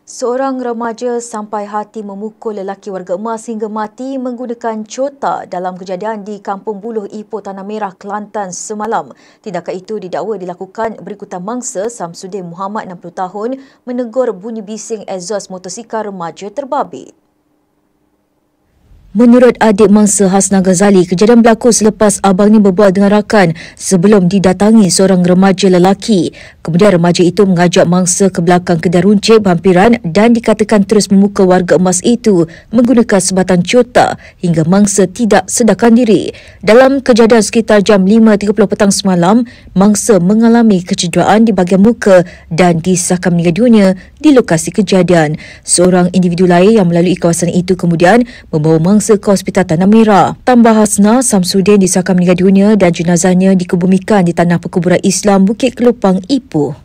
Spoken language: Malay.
Seorang remaja sampai hati memukul lelaki warga emas hingga mati menggunakan cota dalam kejadian di Kampung Buluh, Ipoh, Tanah Merah, Kelantan semalam. Tindakan itu didakwa dilakukan berikutan mangsa Samsudin Muhammad 60 tahun menegur bunyi bising exhaust motosikal remaja terbabit. Menurut adik mangsa Hasna Ghazali, kejadian berlaku selepas abangnya berbual dengan rakan sebelum didatangi seorang remaja lelaki. Kemudian remaja itu mengajak mangsa ke belakang kedai runcit berhampiran dan dikatakan terus memukul warga emas itu menggunakan sebatang cota hingga mangsa tidak sedarkan diri. Dalam kejadian sekitar jam 5.30 petang semalam, mangsa mengalami kecederaan di bahagian muka dan disahkan meninggal dunia di lokasi kejadian. Seorang individu lain yang melalui kawasan itu kemudian membawa mangsa ke Hospital Tanah Merah. Tambah Hasna, Samsudin disahkan meninggal dunia dan jenazahnya dikebumikan di Tanah Perkuburan Islam Bukit Kelopang, Ipoh.